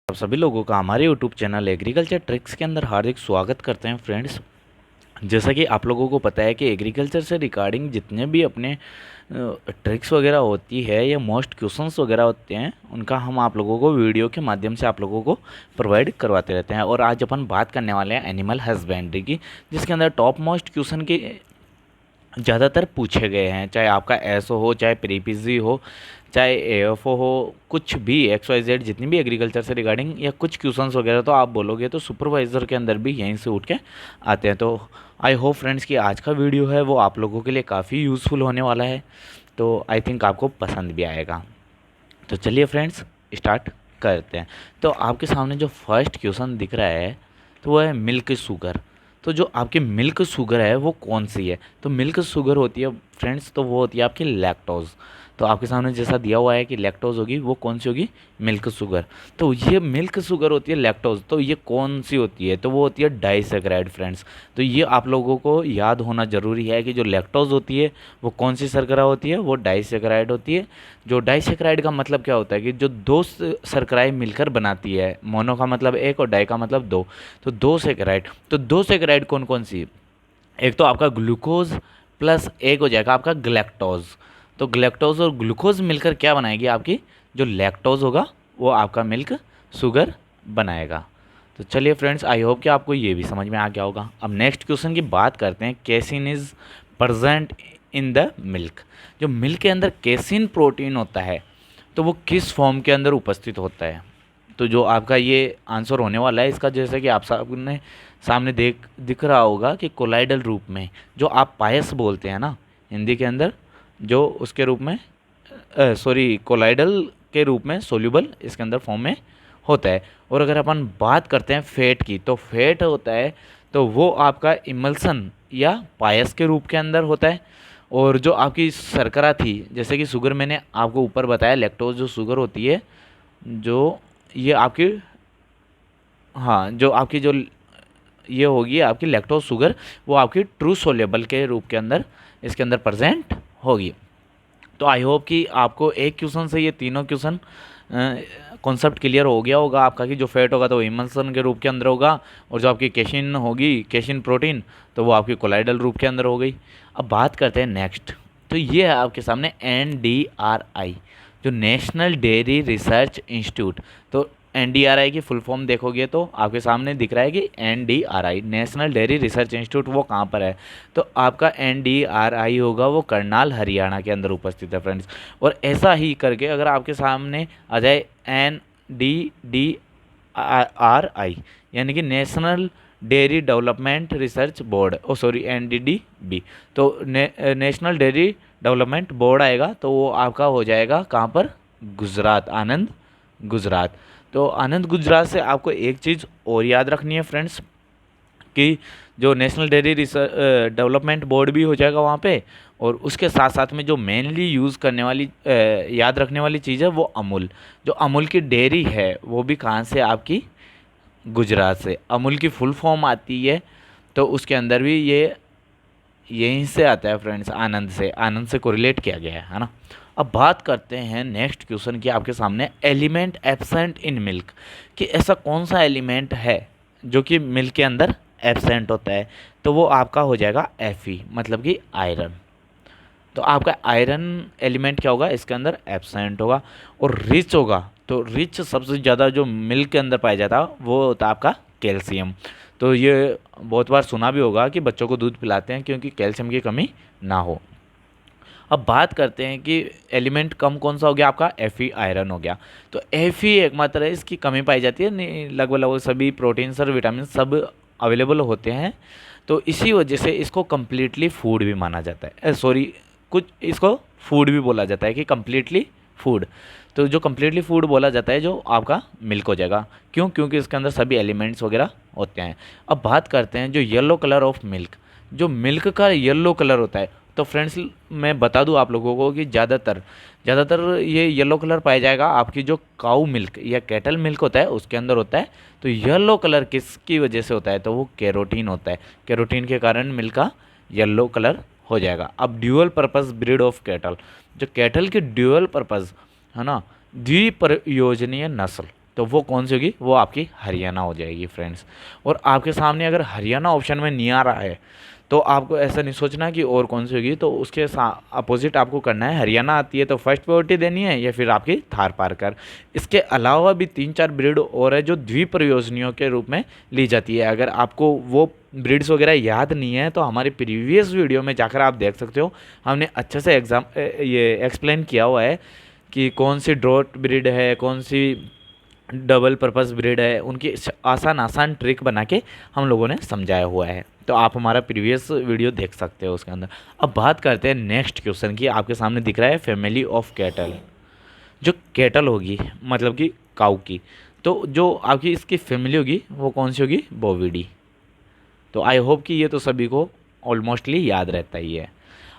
आप सभी लोगों का हमारे यूट्यूब चैनल एग्रीकल्चर ट्रिक्स के अंदर हार्दिक स्वागत करते हैं फ्रेंड्स। जैसा कि आप लोगों को पता है कि एग्रीकल्चर से रिगार्डिंग जितने भी अपने ट्रिक्स वगैरह होती है या मोस्ट क्वेश्चंस वगैरह होते हैं उनका हम आप लोगों को वीडियो के माध्यम से आप लोगों को प्रोवाइड करवाते रहते हैं। और आज अपन बात करने वाले हैं एनिमल हस्बेंड्री की, जिसके अंदर टॉप मोस्ट क्वेश्चन की ज़्यादातर पूछे गए हैं, चाहे आपका एसओ हो, चाहे प्रीपीजी हो, चाहे एएफओ हो, कुछ भी एक्स वाई जेड जितनी भी एग्रीकल्चर से रिगार्डिंग या कुछ क्वेश्चंस वगैरह तो आप बोलोगे तो सुपरवाइज़र के अंदर भी यहीं से उठ के आते हैं। तो आई होप फ्रेंड्स कि आज का वीडियो है वो आप लोगों के लिए काफ़ी यूज़फुल होने वाला है, तो आई थिंक आपको पसंद भी आएगा। तो चलिए फ्रेंड्स स्टार्ट करते हैं। तो आपके सामने जो फर्स्ट क्वेश्चन दिख रहा है तो वो है मिल्क शुगर। तो जो आपकी मिल्क शुगर है वो कौन सी है? तो मिल्क शुगर होती है फ्रेंड्स, तो वो होती है आपकी लैक्टोज। तो आपके सामने जैसा दिया हुआ है कि लैक्टोज होगी, वो कौन सी होगी? Milk sugar. तो ये मिल्क शुगर होती है लैक्टोज, तो ये कौन सी होती है? तो वो होती है डाइसेक्राइड फ्रेंड्स। तो ये आप लोगों को याद होना ज़रूरी है कि जो लैक्टोज होती है वो कौन सी शर्करा होती है? वो डाइसेक्राइड होती है। जो डाइसेक्राइड का मतलब क्या होता है कि जो दो शर्कराएँ मिलकर बनाती है, मोनो का मतलब एक और डाई का मतलब दो, तो दो सेक्राइड। तो दो सेक्राइड कौन कौन सी? एक तो आपका ग्लूकोज प्लस एक हो जाएगा आपका ग्लैक्टोज। तो ग्लैक्टोज और ग्लूकोज मिलकर क्या बनाएगी? आपकी जो लैक्टोज होगा वो आपका मिल्क शुगर बनाएगा। तो चलिए फ्रेंड्स, आई होप कि आपको ये भी समझ में आ गया होगा। अब नेक्स्ट क्वेश्चन की बात करते हैं। Casein is present in the milk. जो मिल्क के अंदर कैसिन प्रोटीन होता है तो वो किस फॉर्म के अंदर उपस्थित होता है? तो जो आपका ये आंसर होने वाला है इसका, जैसे कि आप सबने सामने दिख रहा होगा कि कोलाइडल रूप में, जो आप पायस बोलते हैं ना हिंदी के अंदर, जो उसके रूप में सॉरी कोलाइडल के रूप में सोल्यूबल इसके अंदर फॉर्म में होता है। और अगर अपन बात करते हैं फैट की, तो फैट होता है तो वो आपका इमल्सन या पायस के रूप के अंदर होता है। और जो आपकी शर्करा थी, जैसे कि शुगर मैंने आपको ऊपर बताया, लैक्टोज जो शुगर होती है, जो ये आपकी, हाँ, जो आपकी जो ये होगी आपकी लैक्टोज शुगर, वो आपकी ट्रू सोलेबल के रूप के अंदर इसके अंदर प्रेजेंट होगी। तो आई होप कि आपको एक क्वेश्चन से ये तीनों क्वेश्चन कॉन्सेप्ट क्लियर हो गया होगा आपका कि जो फैट होगा तो वो इमल्सन के रूप के अंदर होगा, और जो आपकी कैसिन होगी, कैसिन प्रोटीन, तो वो आपकी कोलाइडल रूप के अंदर हो गई। अब बात करते हैं नेक्स्ट। तो ये है आपके सामने NDRI, जो नेशनल डेयरी रिसर्च इंस्टीट्यूट। तो NDRI की फुल फॉर्म देखोगे तो आपके सामने दिख रहा है कि NDRI national dairy research institute, वो कहाँ पर है? तो आपका NDRI होगा वो करनाल हरियाणा के अंदर उपस्थित है फ्रेंड्स। और ऐसा ही करके अगर आपके सामने आ जाए NDDRI, यानी कि national dairy development research board, oh sorry NDDB, तो नेशनल डेयरी डेवलपमेंट बोर्ड आएगा, तो वो आपका हो जाएगा कहाँ पर? गुजरात, आनंद गुजरात। तो आनंद गुजरात से आपको एक चीज़ और याद रखनी है फ्रेंड्स कि जो national dairy research development board भी हो जाएगा वहाँ पे, और उसके साथ साथ में जो मेनली यूज़ करने वाली याद रखने वाली चीज़ है वो अमूल। जो अमूल की डेयरी है वो भी कहाँ से? आपकी गुजरात से। अमूल की फुल फॉर्म आती है, तो उसके अंदर भी ये यहीं से आता है फ्रेंड्स, आनंद से कोरिलेट किया गया है ना। अब बात करते हैं नेक्स्ट क्वेश्चन की आपके सामने, एलिमेंट एब्सेंट इन मिल्क, कि ऐसा कौन सा एलिमेंट है जो कि मिल्क के अंदर एब्सेंट होता है? तो वो आपका हो जाएगा Fe, मतलब कि आयरन। तो आपका आयरन एलिमेंट क्या होगा? इसके अंदर एब्सेंट होगा। और रिच होगा, तो रिच सबसे ज़्यादा जो मिल्क के अंदर पाया जाता है वो होता है आपका कैल्शियम। तो ये बहुत बार सुना भी होगा कि बच्चों को दूध पिलाते हैं क्योंकि कैल्शियम की कमी ना हो। अब बात करते हैं कि एलिमेंट कम कौन सा हो गया? आपका Fe, आयरन हो गया। तो Fe एकमात्र है, इसकी कमी पाई जाती है, नहीं लगभग लगभग सभी प्रोटीन्स और विटामिन सब अवेलेबल होते हैं। तो इसी वजह से इसको कम्प्लीटली फूड भी माना जाता है, सॉरी, कुछ इसको फूड भी बोला जाता है कि कम्प्लीटली फूड। तो जो कम्प्लीटली फूड बोला जाता है जो आपका मिल्क हो जाएगा, क्यों? क्योंकि इसके अंदर सभी एलिमेंट्स वगैरह होते हैं। अब बात करते हैं जो येलो कलर ऑफ मिल्क, जो मिल्क का येलो कलर होता है। तो फ्रेंड्स मैं बता दूं आप लोगों को कि ज़्यादातर ये येलो कलर पाया जाएगा आपकी जो काऊ मिल्क या कैटल मिल्क होता है उसके अंदर होता है। तो येलो कलर किसकी वजह से होता है? तो वो कैरोटीन होता है। कैरोटीन के कारण मिल्क का येलो कलर हो जाएगा। अब dual purpose breed of cattle, जो कैटल की ड्यूअल पर्पस है ना, द्विप्रयोजनीय नस्ल, तो वो कौन सी होगी, वो आपकी हरियाणा हो जाएगी फ्रेंड्स। और आपके सामने अगर हरियाणा ऑप्शन में नहीं आ रहा है तो आपको ऐसा नहीं सोचना कि और कौन सी होगी, तो उसके अपोजिट आपको करना है। हरियाणा आती है तो फर्स्ट प्रायोरिटी देनी है, या फिर आपकी थार पारकर। इसके अलावा भी 3-4 ब्रीड और है जो द्विप्रयोजनियों के रूप में ली जाती है। अगर आपको वो ब्रीड्स वगैरह याद नहीं है तो हमारी प्रीवियस वीडियो में जाकर आप देख सकते हो, हमने अच्छे से ये एक्सप्लेन किया हुआ है कि कौन सी ड्रॉट ब्रीड है, कौन सी डबल पर्पस ब्रीड है, उनकी आसान आसान ट्रिक बना के हम लोगों ने समझाया हुआ है। तो आप हमारा प्रीवियस वीडियो देख सकते हो उसके अंदर। अब बात करते हैं नेक्स्ट क्वेश्चन की। आपके सामने दिख रहा है फैमिली ऑफ कैटल। जो कैटल होगी मतलब कि काऊ की, तो जो आपकी इसकी फैमिली होगी वो कौन सी होगी, बोविडी। तो आई होप कि ये तो सभी को ऑलमोस्टली याद रहता ही है।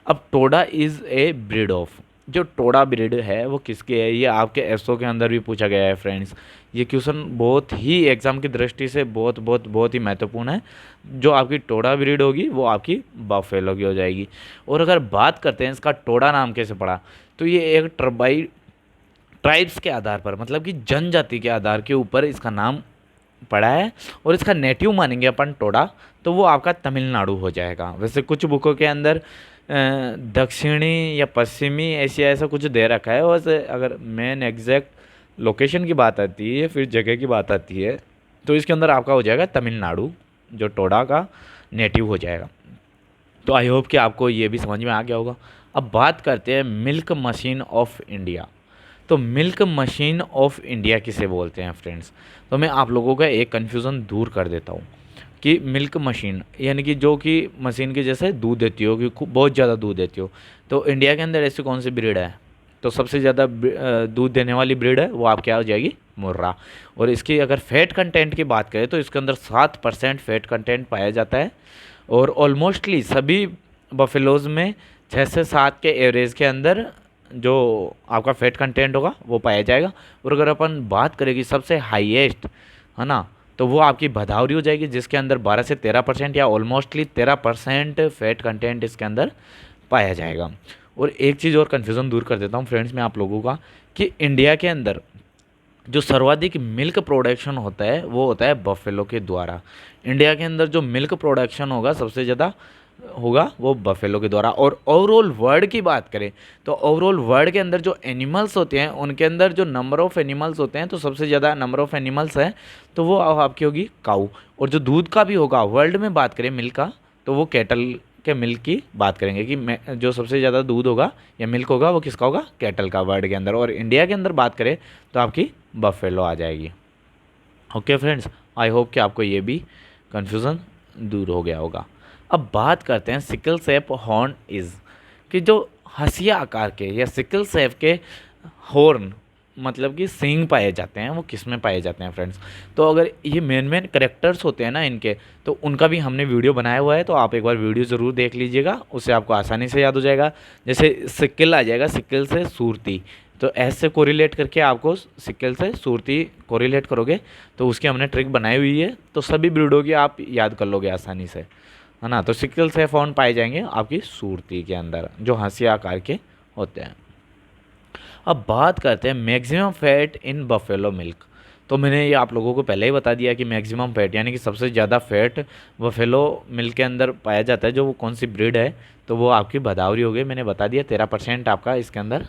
अब Toda is a breed of, जो टोडा ब्रीड है वो किसकी है, ये आपके एसओ के अंदर भी पूछा गया है फ्रेंड्स। ये क्वेश्चन बहुत ही एग्जाम की दृष्टि से बहुत ही महत्वपूर्ण है। जो आपकी टोडा ब्रीड होगी वो आपकी बफेलो की हो जाएगी। और अगर बात करते हैं इसका टोडा नाम कैसे पड़ा, तो ये एक ट्राइब्स के आधार पर, मतलब कि जनजाति के आधार के ऊपर इसका नाम पड़ा है। और इसका नेटिव मानेंगे अपन टोडा, तो वो आपका तमिलनाडु हो जाएगा। वैसे कुछ बुकों के अंदर दक्षिणी या पश्चिमी एशिया ऐसा कुछ दे रखा है। वैसे अगर मेन एग्जैक्ट लोकेशन की बात आती है, फिर जगह की बात आती है, तो इसके अंदर आपका हो जाएगा तमिलनाडु, जो टोडा का नेटिव हो जाएगा। तो आई होप कि आपको ये भी समझ में आ गया होगा। अब बात करते हैं मिल्क मशीन ऑफ इंडिया। तो मिल्क मशीन ऑफ इंडिया किसे बोलते हैं फ्रेंड्स, तो मैं आप लोगों का एक कन्फ्यूज़न दूर कर देता हूँ कि मिल्क मशीन यानी कि जो कि मशीन के जैसे दूध देती हो, कि खूब बहुत ज़्यादा दूध देती हो। तो इंडिया के अंदर ऐसी कौन सी ब्रीड है, तो सबसे ज़्यादा दूध देने वाली ब्रीड है वो आप क्या हो जाएगी, मुर्रा। और इसकी अगर फैट कंटेंट की बात करें तो इसके अंदर 7% फैट कंटेंट पाया जाता है। और ऑलमोस्टली सभी बफेलोज़ में 6 से 7 के एवरेज के अंदर जो आपका फैट कंटेंट होगा वो पाया जाएगा। और अगर अपन बात करें कि सबसे हाईएस्ट है ना, तो वो आपकी भदावरी हो जाएगी, जिसके अंदर 12 से 13% या ऑलमोस्टली 13% फैट कंटेंट इसके अंदर पाया जाएगा। और एक चीज़ और कन्फ्यूज़न दूर कर देता हूँ फ्रेंड्स मैं आप लोगों का, कि इंडिया के अंदर जो सर्वाधिक मिल्क प्रोडक्शन होता है वो होता है बफेलो के द्वारा। इंडिया के अंदर जो मिल्क प्रोडक्शन होगा सबसे ज़्यादा होगा वो बफेलो के द्वारा। और ओवरऑल वर्ल्ड की बात करें तो ओवरऑल वर्ल्ड के अंदर जो एनिमल्स होते हैं उनके अंदर जो नंबर ऑफ़ एनिमल्स होते हैं, तो सबसे ज़्यादा नंबर ऑफ़ एनिमल्स है तो वो आपकी होगी काऊ। और जो दूध का भी होगा वर्ल्ड में बात करें मिल्क का, तो वो कैटल के मिल्क की बात करेंगे कि जो सबसे ज़्यादा दूध होगा या मिल्क होगा वो किसका होगा, कैटल का वर्ल्ड के अंदर। और इंडिया के अंदर बात करें तो आपकी बफेलो आ जाएगी। ओके फ्रेंड्स, आई होप कि आपको ये भी कन्फ्यूज़न दूर हो गया होगा। अब बात करते हैं सिकल सेप हॉर्न इज़, कि जो हंसिया आकार के या सिकल सेप के हॉर्न मतलब कि सींग पाए जाते हैं वो किस में पाए जाते हैं फ्रेंड्स। तो अगर ये मेन करेक्टर्स होते हैं ना इनके, तो उनका भी हमने वीडियो बनाया हुआ है, तो आप एक बार वीडियो ज़रूर देख लीजिएगा, उससे आपको आसानी से याद हो जाएगा। जैसे सिक्किल आ जाएगा, सिक्किल से सूरती, तो ऐसे कोरिलेट करके आपको सिक्किल से सूरती कोरिलेट करोगे तो उसकी हमने ट्रिक बनाई हुई है, तो सभी ब्रीडों की आप याद कर लोगे आसानी से, है ना। तो सिक्किल से फाउंड पाए जाएंगे आपकी सूरती के अंदर जो हंसिया आकार के होते हैं। अब बात करते हैं maximum fat in buffalo milk. तो मैंने ये आप लोगों को पहले ही बता दिया कि मैक्सिमम फैट यानी कि सबसे ज़्यादा फैट बफेलो मिल्क के अंदर पाया जाता है, जो वो कौन सी ब्रीड है, तो वो आपकी भदावरी हो गई। मैंने बता दिया 13% आपका इसके अंदर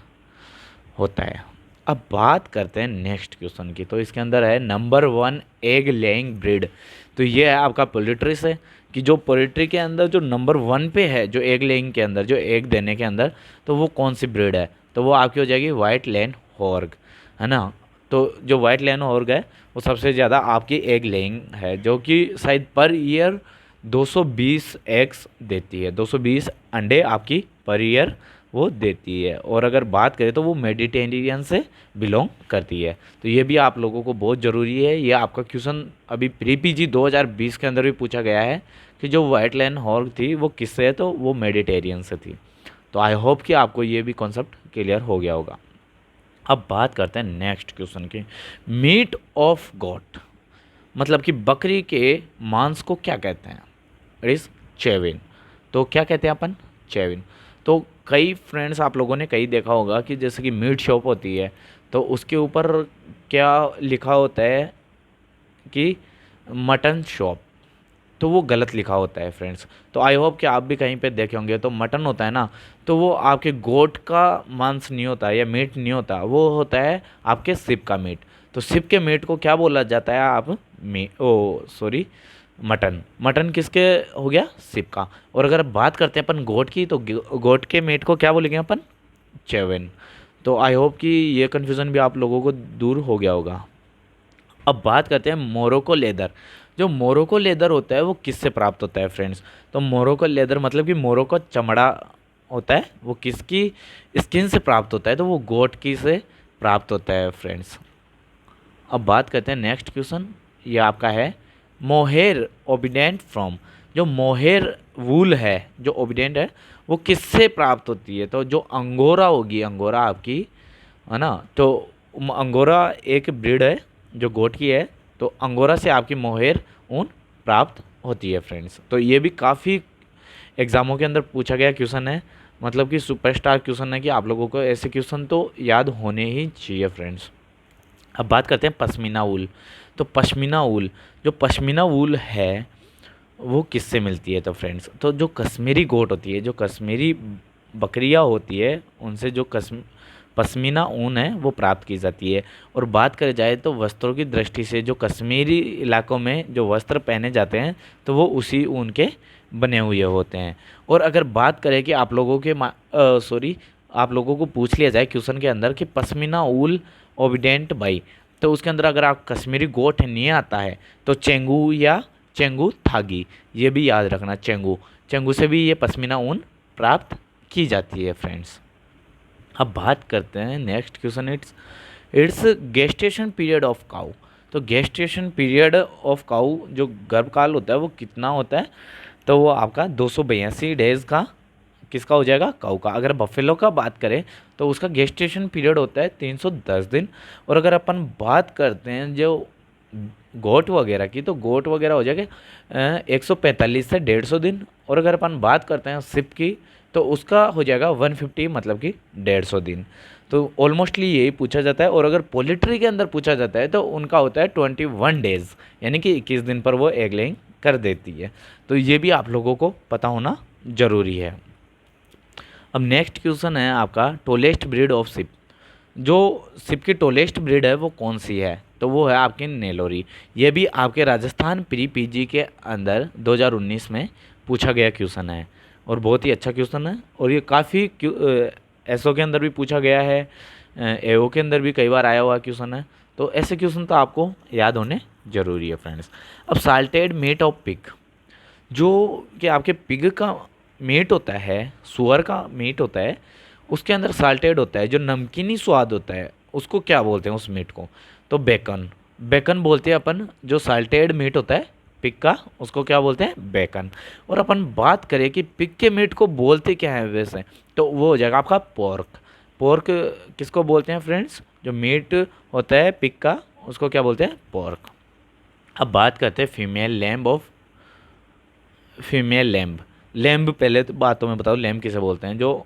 होता है। अब बात करते हैं नेक्स्ट क्वेश्चन की। तो इसके अंदर है नंबर 1 एग लेइंग ब्रीड। तो ये है आपका पोल्ट्री से, कि जो पोल्ट्री के अंदर जो नंबर 1 पे है जो एग लेइंग के अंदर, जो एग देने के अंदर, तो वो कौन सी ब्रीड है, तो वो आपकी हो जाएगी वाइट लैंड हॉर्ग, है ना। तो जो वाइट लैंड हॉर्ग है वो सबसे ज़्यादा आपकी एग लेइंग है, जो कि शायद पर ईयर 220 एग्स देती है, 220 अंडे आपकी पर ईयर वो देती है। और अगर बात करें तो वो मेडिटेरेनियन से बिलोंग करती है। तो ये भी आप लोगों को बहुत ज़रूरी है। ये आपका क्वेश्चन अभी प्री पीजी 2020 के अंदर भी पूछा गया है कि जो वाइट लैंड हॉर्ग थी वो किससे है, तो वो मेडिटेरियन से थी। तो आई होप कि आपको ये भी कॉन्सेप्ट क्लियर हो गया होगा। अब बात करते हैं नेक्स्ट क्वेश्चन की। मीट ऑफ गॉट मतलब कि बकरी के मांस को क्या कहते हैं, इट इज़ चेविन। तो क्या कहते हैं अपन, चेविन। तो कई फ्रेंड्स आप लोगों ने कई देखा होगा कि जैसे कि मीट शॉप होती है, तो उसके ऊपर क्या लिखा होता है कि मटन शॉप, तो वो गलत लिखा होता है फ्रेंड्स। तो आई होप कि आप भी कहीं पे देखे होंगे। तो मटन होता है ना, तो वो आपके गोट का मांस नहीं होता या मीट नहीं होता, वो होता है आपके सिप का मीट। तो सिप के मीट को क्या बोला जाता है आप मी ओ सॉरी मटन। मटन किसके हो गया? सिप का। और अगर बात करते हैं अपन गोट की, तो गोट के मीट को क्या बोलेंगे अपन? चेवन। तो आई होप कि ये कन्फ्यूज़न भी आप लोगों को दूर हो गया होगा। अब बात करते हैं मोरोको लेदर। जो मोरोको लेदर होता है वो किससे प्राप्त होता है फ्रेंड्स? तो मोरोको लेदर मतलब कि मोरोको चमड़ा होता है, वो किसकी स्किन से प्राप्त होता है? तो वो गोट की से प्राप्त होता है फ्रेंड्स। अब बात करते हैं नेक्स्ट क्वेश्चन, ये आपका है मोहेर ओबिडेंट फ्रॉम। जो मोहेर वूल है, जो ओबिडेंट है, वो किससे प्राप्त होती है? तो जो अंगोरा होगी, अंगोरा आपकी है ना, तो अंगोरा एक ब्रीड है जो गोट की है। तो अंगोरा से आपकी मोहेर ऊन प्राप्त होती है फ्रेंड्स। तो ये भी काफ़ी एग्ज़ामों के अंदर पूछा गया क्वेश्चन है, मतलब कि सुपरस्टार क्वेश्चन है कि आप लोगों को ऐसे क्वेश्चन तो याद होने ही चाहिए फ्रेंड्स। अब बात करते हैं पश्मीना ऊल। तो पश्मीना ऊल, जो पश्मीना ऊल है वो किससे मिलती है? तो फ्रेंड्स, तो जो कश्मीरी गोट होती है, जो कश्मीरी बकरियां होती है, उनसे जो पश्मीना ऊन है वो प्राप्त की जाती है। और बात करी जाए तो वस्त्रों की दृष्टि से जो कश्मीरी इलाकों में जो वस्त्र पहने जाते हैं, तो वो उसी ऊन के बने हुए होते हैं। और अगर बात करें कि आप लोगों के आप लोगों को पूछ लिया जाए क्वेश्चन के अंदर कि पश्मीना ऊल ओबिडेंट बाई, तो उसके अंदर अगर आप कश्मीरी गोट नहीं आता है तो चेंगू या चेंगू थागी, ये भी याद रखना। चेंगू, चेंगू से भी ये पश्मीना ऊन प्राप्त की जाती है फ्रेंड्स। अब बात करते हैं next question, it's gestation period of cow. तो गेस्टेशन पीरियड ऑफ काऊ, जो गर्भकाल होता है वो कितना होता है? तो वो आपका 282 डेज का किसका हो जाएगा? काऊ का। अगर बफेलो का बात करें तो उसका गेस्टेशन पीरियड होता है 310 दिन। और अगर अपन बात करते हैं जो गोट वगैरह की, तो गोट वगैरह हो जाएगा 145 से 150 दिन। और अगर अपन बात करते हैं सिप की, तो उसका हो जाएगा 150, मतलब कि 150 दिन। तो ऑलमोस्टली यही पूछा जाता है। और अगर पोल्ट्री के अंदर पूछा जाता है तो उनका होता है 21 डेज, यानी कि 21 दिन पर वो एग लेइंग कर देती है। तो ये भी आप लोगों को पता होना ज़रूरी है। अब नेक्स्ट क्वेश्चन है आपका टोलेस्ट ब्रीड ऑफ सिप। जो सिप की टोलेस्ट ब्रीड है वो कौन सी है? तो वो है आपकी नेलोरी। ये भी आपके राजस्थान प्री पीजी के अंदर 2019 में पूछा गया क्वेश्चन है, और बहुत ही अच्छा क्वेश्चन है। और ये काफ़ी एसओ के अंदर भी पूछा गया है, एओ के अंदर भी कई बार आया हुआ क्वेश्चन है। तो ऐसे क्वेश्चन तो आपको याद होने ज़रूरी है फ्रेंड्स। अब साल्टेड मीट ऑफ पिग, जो कि आपके पिग का मीट होता है, सुअर का मीट होता है, उसके अंदर साल्टेड होता है, जो नमकीनी स्वाद होता है, उसको क्या बोलते हैं उस मीट को? तो बेकन। बेकन बोलते हैं अपन। जो साल्टेड मीट होता है पिग का, उसको क्या बोलते हैं? बेकन। और अपन बात करें कि पिग के मीट को बोलते क्या है वैसे, तो वो हो जाएगा आपका पोर्क। पोर्क किसको बोलते हैं फ्रेंड्स? जो मीट होता है पिग का, उसको क्या बोलते हैं? पोर्क। अब बात करते हैं फीमेल लैम्ब। लैम्ब पहले तो बातों में बताओ लैम्ब किसे बोलते हैं? जो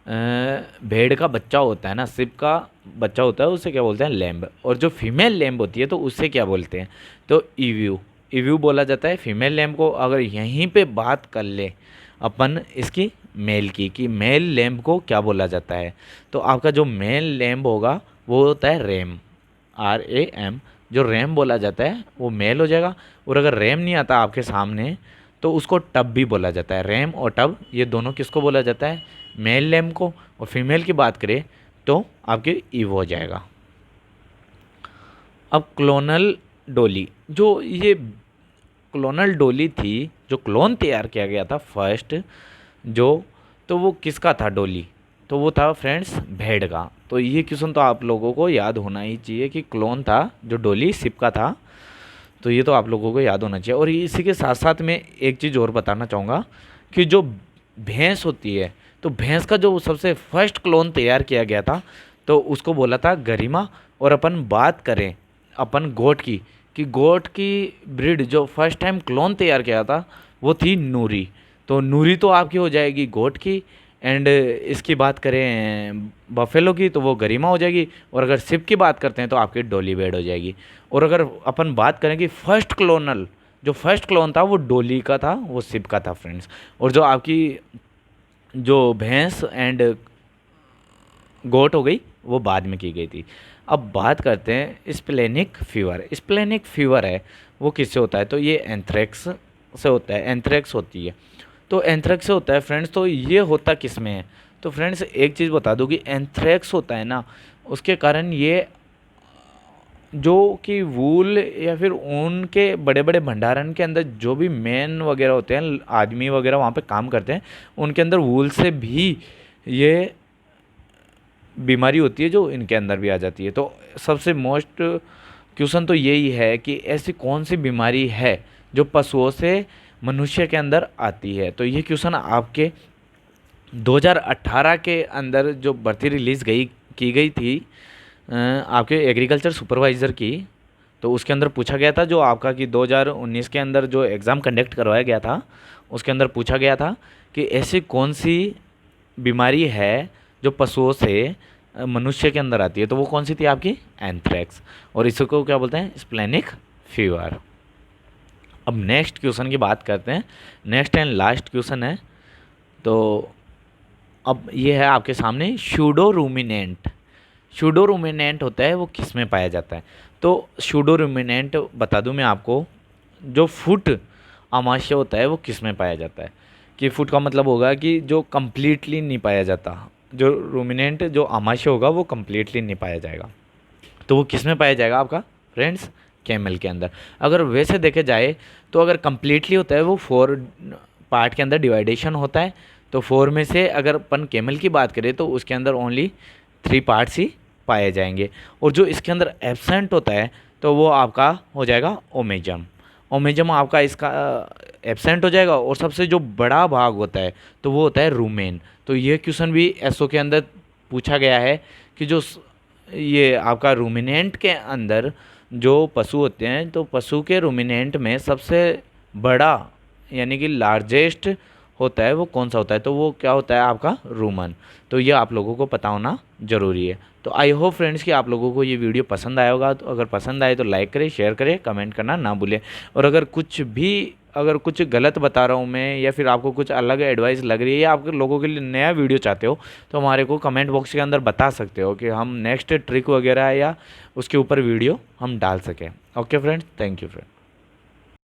भेड़ का बच्चा होता है ना, सिप का बच्चा होता है, उसे क्या बोलते हैं? लैम्ब। और जो फीमेल लैम्ब होती है तो उससे क्या बोलते हैं? तो ईव्यू। ईव्यू बोला जाता है फीमेल लैम्ब को। अगर यहीं पे बात कर ले अपन इसकी मेल की, कि मेल लैम्ब को क्या बोला जाता है, तो आपका जो मेल लैम्ब होगा वो होता है रैम, RAM। जो रैम बोला जाता है वो मेल हो जाएगा। और अगर रैम नहीं आता आपके सामने तो उसको टब भी बोला जाता है। रैम और टब, ये दोनों किसको बोला जाता है? मेल लैम्ब को। और फीमेल की बात करें तो आपके ईव हो जाएगा। अब क्लोनल डोली, जो ये क्लोनल डोली थी, जो क्लोन तैयार किया गया था फर्स्ट, जो तो वो किसका था डोली? तो वो था फ्रेंड्स भेड़ का। तो ये क्वेश्चन तो आप लोगों को याद होना ही चाहिए कि क्लोन था जो डोली सिप का था। तो ये तो आप लोगों को याद होना चाहिए। और इसी के साथ साथ मैं एक चीज़ और बताना चाहूँगा कि जो भैंस होती है, तो भैंस का जो सबसे फर्स्ट क्लोन तैयार किया गया था तो उसको बोला था गरिमा। और अपन बात करें अपन गोट की, कि गोट की ब्रीड जो फर्स्ट टाइम क्लोन तैयार किया था वो थी नूरी। तो नूरी तो आपकी हो जाएगी गोट की, एंड इसकी बात करें बफेलो की तो वो गरिमा हो जाएगी, और अगर शिप की बात करते हैं तो आपकी डोली बेड हो जाएगी। और अगर अपन बात करें कि फर्स्ट क्लोनल, जो फर्स्ट क्लोन था वो डोली का था, वो शिप का था फ्रेंड्स। और जो आपकी जो भैंस एंड गोट हो गई वो बाद में की गई थी। अब बात करते हैं स्प्लेनिक फीवर। स्प्लेनिक फीवर है वो किससे होता है, तो ये एंथ्रेक्स से होता है, एंथ्रेक्स होती है। तो एंथ्रेक्स से होता है फ्रेंड्स, तो ये होता किस में है, तो फ्रेंड्स एक चीज़ बता दूं कि एंथ्रेक्स होता है ना, उसके कारण ये जो कि वूल या फिर ऊन के बड़े बड़े भंडारण के अंदर जो भी मैन वगैरह होते हैं, आदमी वगैरह वहाँ पे काम करते हैं, उनके अंदर वूल से भी ये बीमारी होती है जो इनके अंदर भी आ जाती है। तो सबसे मोस्ट क्वेश्चन तो यही है कि ऐसी कौन सी बीमारी है जो पशुओं से मनुष्य के अंदर आती है। तो ये क्वेश्चन आपके 2018 के अंदर जो भर्ती रिलीज़ की गई थी आपके एग्रीकल्चर सुपरवाइज़र की, तो उसके अंदर पूछा गया था, जो आपका कि 2019 के अंदर जो एग्ज़ाम कंडक्ट करवाया गया था उसके अंदर पूछा गया था कि ऐसी कौन सी बीमारी है जो पशुओं से मनुष्य के अंदर आती है, तो वो कौन सी थी आपकी एंथ्रेक्स। और इसको क्या बोलते हैं, स्प्लेनिक फीवर। अब नेक्स्ट क्वेश्चन की बात करते हैं, नेक्स्ट एंड लास्ट क्वेश्चन है। तो अब ये है आपके सामने शूडो रूमिनेंट। शूडो रूमिनेंट होता है वो किस में पाया जाता है, तो शूडो रूमिनेंट बता दूं मैं आपको, जो फुट आमाशय होता है वो किस में पाया जाता है। कि फुट का मतलब होगा कि जो कम्प्लीटली नहीं पाया जाता, जो रूमिनेंट जो आमाशय होगा वो कम्प्लीटली नहीं पाया जाएगा, तो वो किस में पाया जाएगा आपका फ्रेंड्स, कैमल के अंदर। अगर वैसे देखे जाए तो अगर कम्प्लीटली होता है वो 4 पार्ट के अंदर डिवाइडेशन होता है, तो 4 में से अगर अपन कैमल की बात करें तो उसके अंदर ओनली 3 पार्ट्स ही पाए जाएंगे। और जो इसके अंदर एब्सेंट होता है तो वो आपका हो जाएगा ओमेजम। ओमेजम आपका इसका एब्सेंट हो जाएगा। और सबसे जो बड़ा भाग होता है तो वो होता है रूमेन। तो ये क्वेश्चन भी एसओ के अंदर पूछा गया है कि जो ये आपका रूमिनेंट के अंदर जो पशु होते हैं, तो पशु के रूमिनेंट में सबसे बड़ा यानी कि लार्जेस्ट होता है वो कौन सा होता है, तो वो क्या होता है आपका रूमन। तो ये आप लोगों को पता होना ज़रूरी है। तो आई होप फ्रेंड्स कि आप लोगों को ये वीडियो पसंद आया होगा। तो अगर पसंद आए तो लाइक करें, शेयर करें, कमेंट करना ना भूलें। और अगर कुछ गलत बता रहा हूँ मैं, या फिर आपको कुछ अलग एडवाइस लग रही है, या आप लोगों के लिए नया वीडियो चाहते हो, तो हमारे को कमेंट बॉक्स के अंदर बता सकते हो कि हम नेक्स्ट ट्रिक वगैरह या उसके ऊपर वीडियो हम डाल सकें। Okay friends, thank you friend.